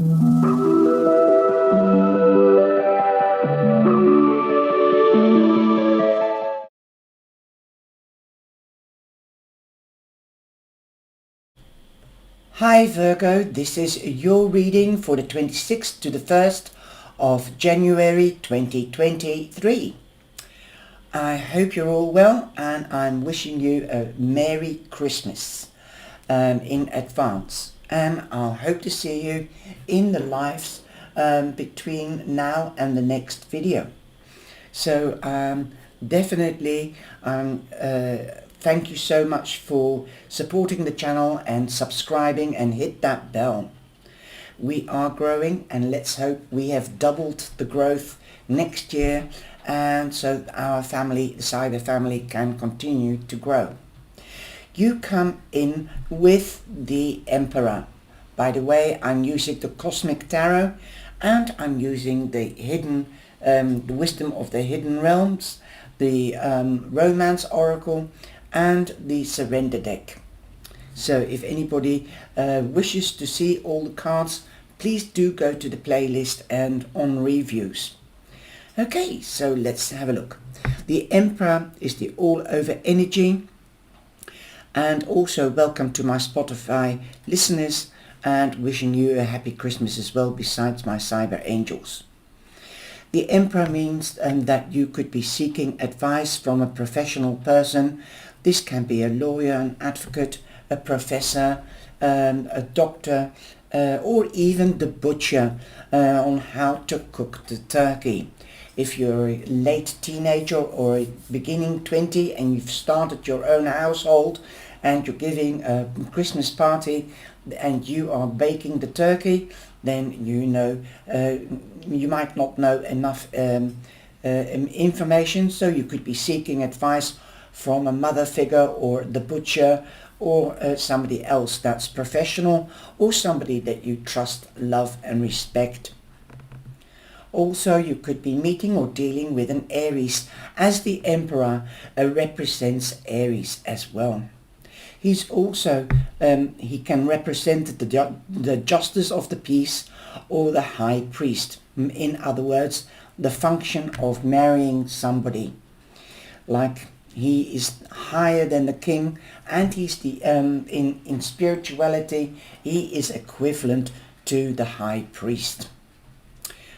Hi Virgo, this is your reading for the 26th to the 1st of January 2023. I hope you're all well and I'm wishing you a Merry Christmas in advance. And I'll hope to see you in the lives between now and the next video. So definitely thank you so much for supporting the channel and subscribing and hit that bell. We are growing and let's hope we have doubled the growth next year, and so our family, the Cyber family, can continue to grow. You come in with the Emperor. By the way, I'm using the Cosmic Tarot and I'm using the hidden, the Wisdom of the Hidden Realms, the Romance Oracle, and the Surrender deck. So if anybody wishes to see all the cards, please do go to the playlist and on reviews. Okay, so let's have a look. The Emperor is the all over energy, and also welcome to my Spotify listeners and wishing you a happy Christmas as well, besides my cyber angels. The Emperor means that you could be seeking advice from a professional person. This can be a lawyer, an advocate, a professor, a doctor, or even the butcher on how to cook the turkey. If you're a late teenager or a beginning 20 and you've started your own household and you're giving a Christmas party and you are baking the turkey, then you know you might not know enough information, so you could be seeking advice from a mother figure or the butcher or somebody else that's professional or somebody that you trust, love and respect. Also, you could be meeting or dealing with an Aries, as the Emperor represents Aries as well. He's also, he can represent the justice of the peace or the high priest. In other words, the function of marrying somebody. Like he is higher than the king, and he's the in spirituality he is equivalent to the high priest.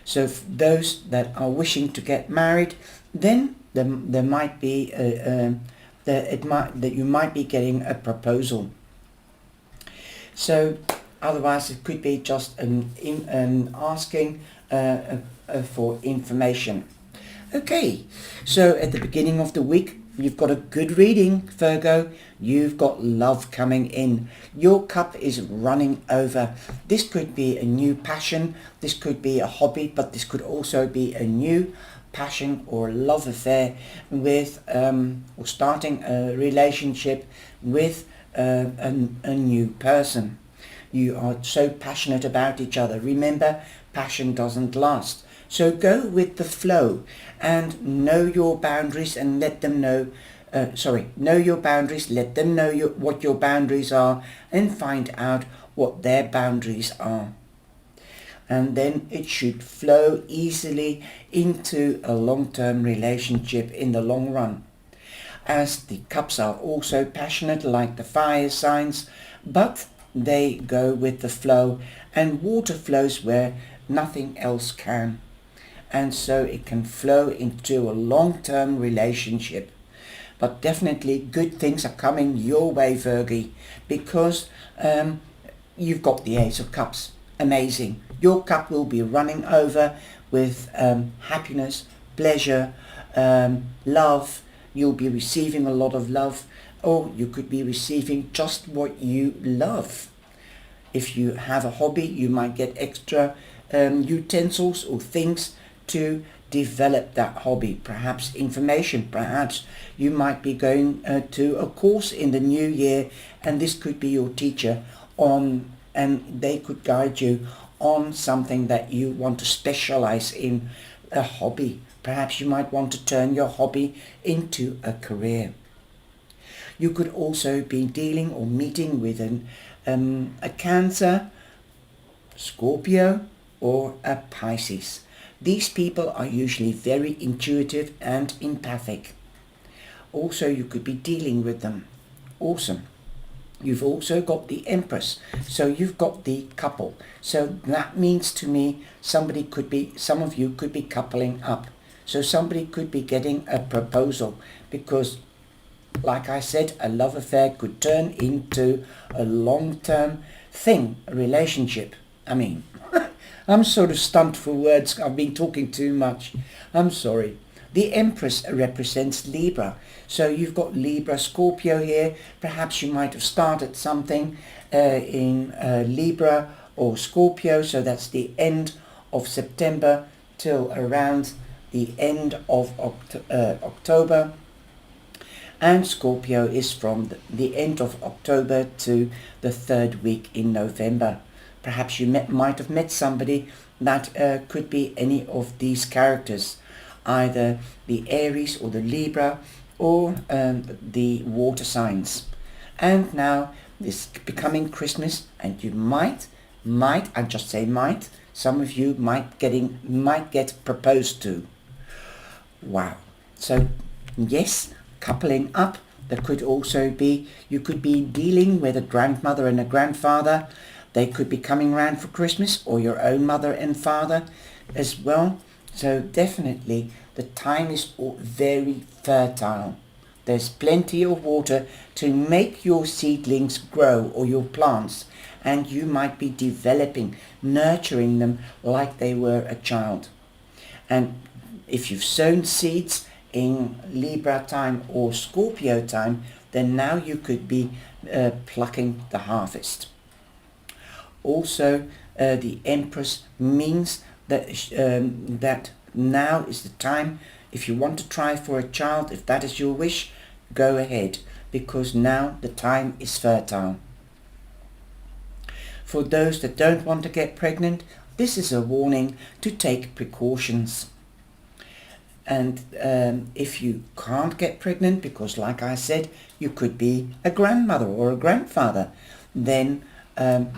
So for those that are wishing to get married, then there might be that you might be getting a proposal. So otherwise it could be just asking for information. Okay, so at the beginning of the week you've got a good reading, Virgo. You've got love coming in. Your cup is running over. This could be a new passion, this could be a hobby, but this could also be a new passion or love affair with or starting a relationship with a new person. You are so passionate about each other. Remember, passion doesn't last. So go with the flow and know your boundaries and let them know, know your boundaries, let them know what your boundaries are and find out what their boundaries are. And then it should flow easily into a long-term relationship in the long run. As the cups are also passionate like the fire signs, but they go with the flow, and water flows where nothing else can. And so it can flow into a long-term relationship. But definitely good things are coming your way, Virgo, because you've got the Ace of Cups. Amazing. Your cup will be running over with happiness, pleasure, love. You'll be receiving a lot of love, or you could be receiving just what you love. If you have a hobby, you might get extra utensils or things to develop that hobby, perhaps information, perhaps you might be going to a course in the new year, and this could be your teacher on, and they could guide you on something that you want to specialize in, a hobby. Perhaps you might want to turn your hobby into a career. You could also be dealing or meeting with a Cancer Scorpio, or a Pisces. These people are usually very intuitive and empathic. Also, you could be dealing with them. Awesome. You've also got the Empress, so you've got the couple. So that means to me, some of you could be coupling up. So somebody could be getting a proposal, because like I said, a love affair could turn into a long-term thing, a relationship. I mean, I'm sort of stumped for words. I've been talking too much. I'm sorry. The Empress represents Libra. So you've got Libra, Scorpio here. Perhaps you might have started something in Libra or Scorpio. So that's the end of September till around the end of October. And Scorpio is from the end of October to the third week in November. Perhaps you might have met somebody that could be any of these characters, either the Aries or the Libra or the water signs. And now this becoming Christmas, and you might, I just say might, some of you might get proposed to. Wow. So yes, coupling up. There could also be, you could be dealing with a grandmother and a grandfather. They could be coming around for Christmas, or your own mother and father as well. So definitely the time is very fertile. There's plenty of water to make your seedlings grow, or your plants, and you might be developing, nurturing them like they were a child. And if you've sown seeds in Libra time or Scorpio time, then now you could be plucking the harvest. Also, the Empress means that that now is the time. If you want to try for a child, if that is your wish, go ahead, because now the time is fertile. For those that don't want to get pregnant, this is a warning to take precautions. And if you can't get pregnant, because like I said, you could be a grandmother or a grandfather, then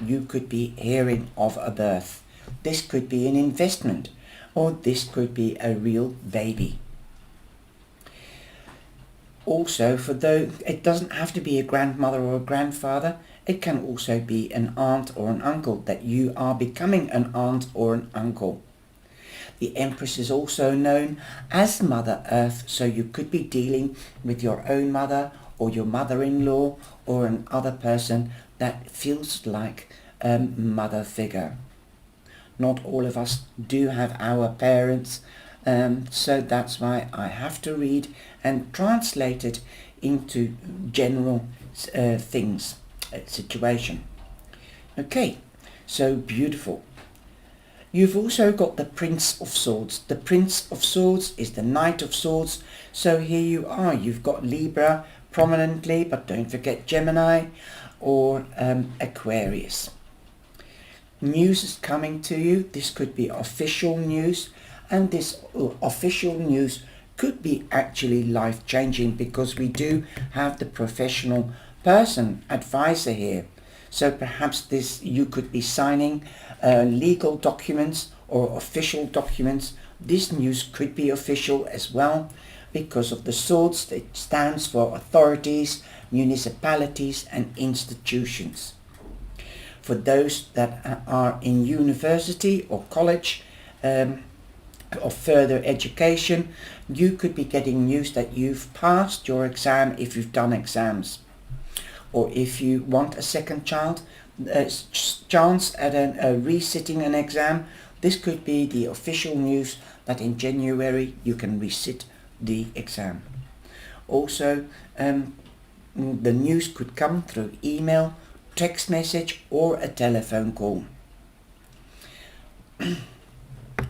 you could be hearing of a birth. This could be an investment, or this could be a real baby. Also, for those, it doesn't have to be a grandmother or a grandfather. It can also be an aunt or an uncle, that you are becoming an aunt or an uncle. The Empress is also known as Mother Earth, so you could be dealing with your own mother or your mother-in-law or another person that feels like a mother figure. Not all of us do have our parents, so that's why I have to read and translate it into general things, situation. Okay, so beautiful. You've also got the Prince of Swords. The Prince of Swords is the Knight of Swords. So here you are. You've got Libra prominently, but don't forget Gemini or Aquarius. News is coming to you. This could be official news, and this official news could be actually life-changing, because we do have the professional person advisor here. So perhaps you could be signing legal documents or official documents. This news could be official as well, because of the swords. It stands for authorities, municipalities and institutions. For those that are in university or college or further education, you could be getting news that you've passed your exam if you've done exams. Or if you want a second chance at resitting an exam, this could be the official news that in January you can resit the exam. Also, the news could come through email, text message or a telephone call.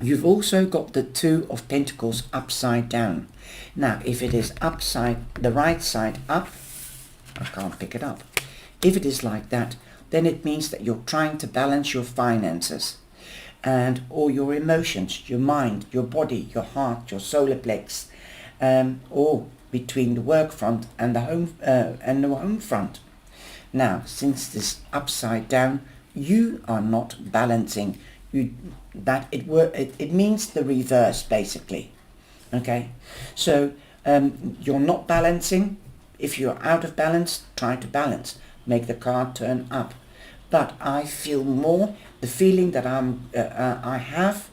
You've also got the Two of Pentacles upside down. Now, if it is the right side up, I can't pick it up. If it is like that, then it means that you're trying to balance your finances and all your emotions, your mind, your body, your heart, your solar plex, or between the work front and the home front. Now, since this upside down, you are not balancing. It means the reverse, basically. Okay, so you're not balancing. If you're out of balance, try to balance. Make the card turn up. But I feel more, the feeling that I have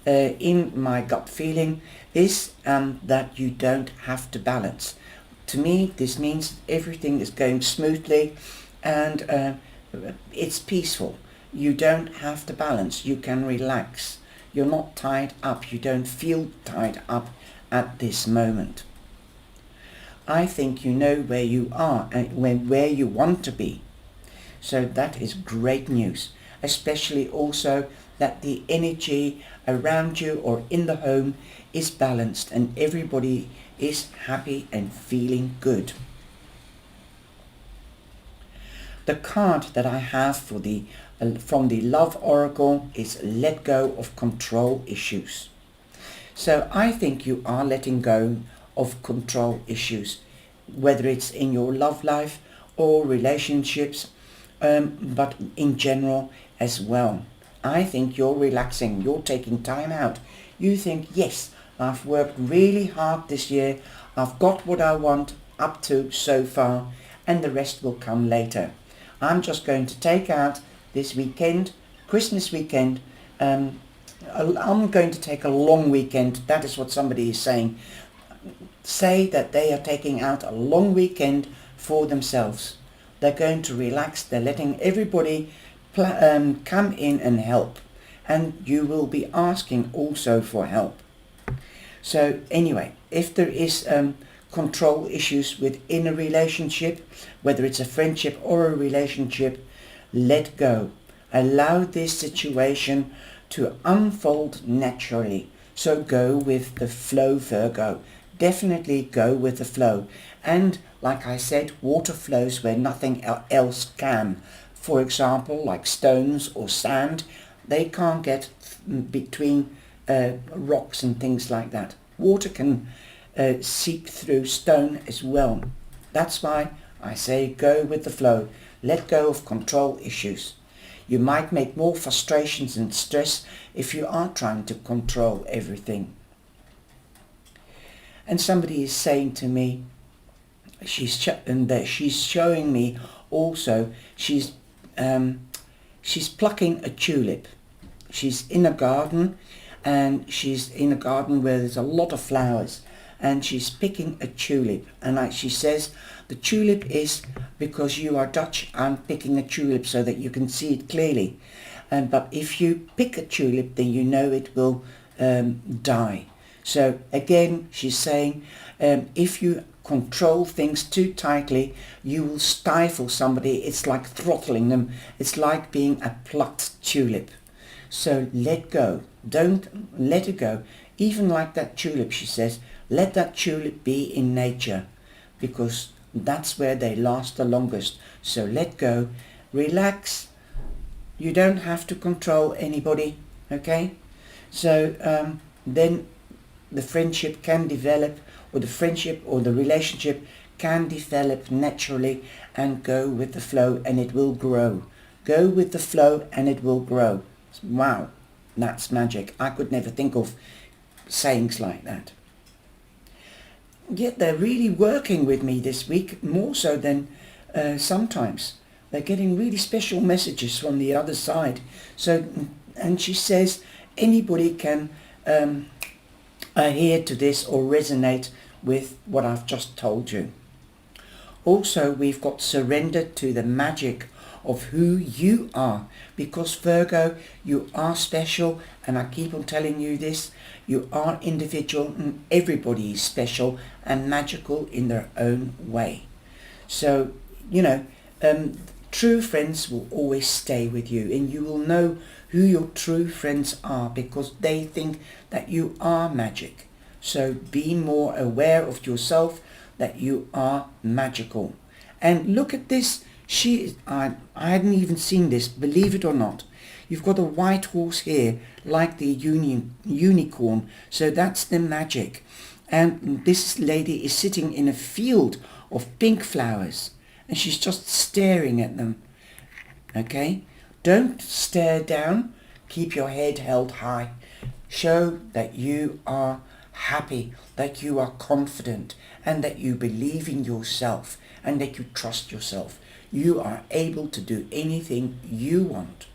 in my gut feeling is that you don't have to balance. To me, this means everything is going smoothly and it's peaceful. You don't have to balance. You can relax. You're not tied up. You don't feel tied up at this moment. I think you know where you are and where you want to be. So that is great news, especially also that the energy around you or in the home is balanced and everybody is happy and feeling good. The card that I have for from the Love Oracle is Let Go of Control Issues. So I think you are letting go of control issues, whether it's in your love life or relationships, but in general as well. I think you're relaxing, you're taking time out. You think, yes, I've worked really hard this year, I've got what I want up to so far, and the rest will come later. I'm just going to take out this weekend, Christmas weekend, I'm going to take a long weekend. That is what somebody is saying. Say that they are taking out a long weekend for themselves. They're going to relax. They're letting everybody come in and help. And you will be asking also for help. So anyway, if there is control issues within a relationship, whether it's a friendship or a relationship, let go. Allow this situation to unfold naturally. So go with the flow, Virgo. Definitely go with the flow. And like I said, water flows where nothing else can. For example, like stones or sand, they can't get between rocks and things like that. Water can seep through stone as well. That's why I say go with the flow. Let go of control issues. You might make more frustrations and stress if you are trying to control everything. And somebody is saying to me, she's showing me also, she's plucking a tulip. She's in a garden, and she's in a garden where there's a lot of flowers, and she's picking a tulip. And she says, the tulip is, because you are Dutch, I'm picking a tulip so that you can see it clearly. But if you pick a tulip, then you know it will die. So again, she's saying, if you control things too tightly, you will stifle somebody. It's like throttling them. It's like being a plucked tulip. So let go. Don't let it go. Even like that tulip, she says, let that tulip be in nature, because that's where they last the longest. So let go. Relax. You don't have to control anybody. Okay? So then the friendship can develop, or the friendship or the relationship can develop naturally, and go with the flow and it will grow. Go with the flow and it will grow. Wow, that's magic. I could never think of sayings like that. Yet they're really working with me this week, more so than sometimes. They're getting really special messages from the other side. So, and she says anybody can adhere to this or resonate with what I've just told you. Also, we've got surrender to the magic of who you are, because Virgo, you are special, and I keep on telling you this, you are individual, and everybody is special and magical in their own way. So, true friends will always stay with you, and you will know who your true friends are, because they think that you are magic. So be more aware of yourself, that you are magical. And look at this. I hadn't even seen this, believe it or not. You've got a white horse here, like the unicorn. So that's the magic. And this lady is sitting in a field of pink flowers, and she's just staring at them. Okay? Don't stare down. Keep your head held high. Show that you are happy, that you are confident, and that you believe in yourself, and that you trust yourself. You are able to do anything you want.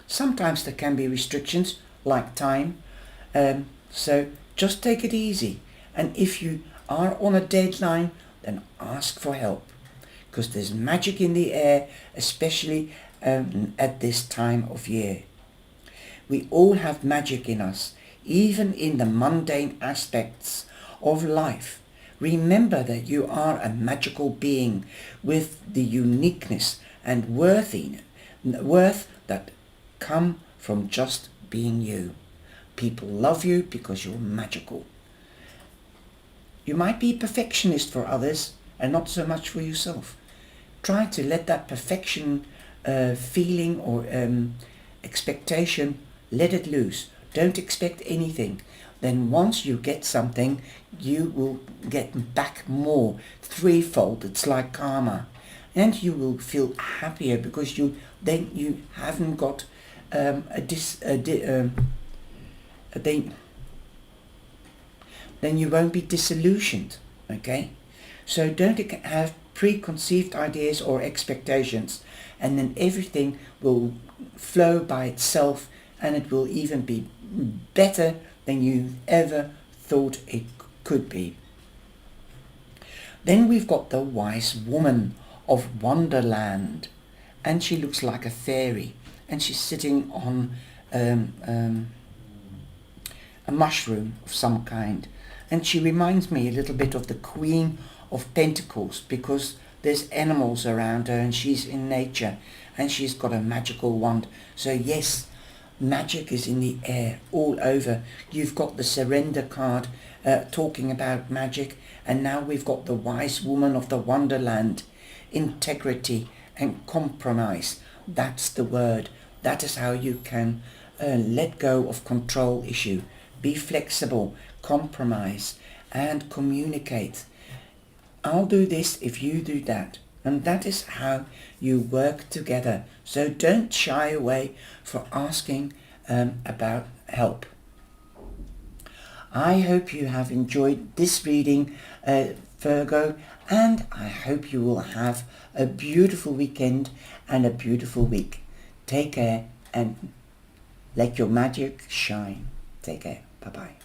Sometimes there can be restrictions, like time, so just take it easy. And if you are on a deadline, then ask for help, because there's magic in the air, especially at this time of year. We all have magic in us, even in the mundane aspects of life. Remember that you are a magical being with the uniqueness and worth that come from just being you. People love you because you're magical. You might be perfectionist for others and not so much for yourself. Try to let that perfection feeling or expectation, let it loose. Don't expect anything. Then once you get something, you will get back more, threefold. It's like karma. And you will feel happier because you haven't got then you won't be disillusioned, okay? So don't have preconceived ideas or expectations, and then everything will flow by itself, and it will even be better than you ever thought it could be. Then we've got the wise woman of Wonderland, and she looks like a fairy, and she's sitting on a mushroom of some kind, and she reminds me a little bit of the Queen of Pentacles, because there's animals around her and she's in nature and she's got a magical wand. So yes, magic is in the air all over. You've got the Surrender card talking about magic, and now we've got the Wise Woman of the Wonderland. Integrity and compromise, that's the word. That is how you can let go of control issue. Be flexible, compromise, and communicate. I'll do this if you do that. And that is how you work together. So don't shy away for asking about help. I hope you have enjoyed this reading, Virgo, and I hope you will have a beautiful weekend and a beautiful week. Take care and let your magic shine. Take care. Bye-bye.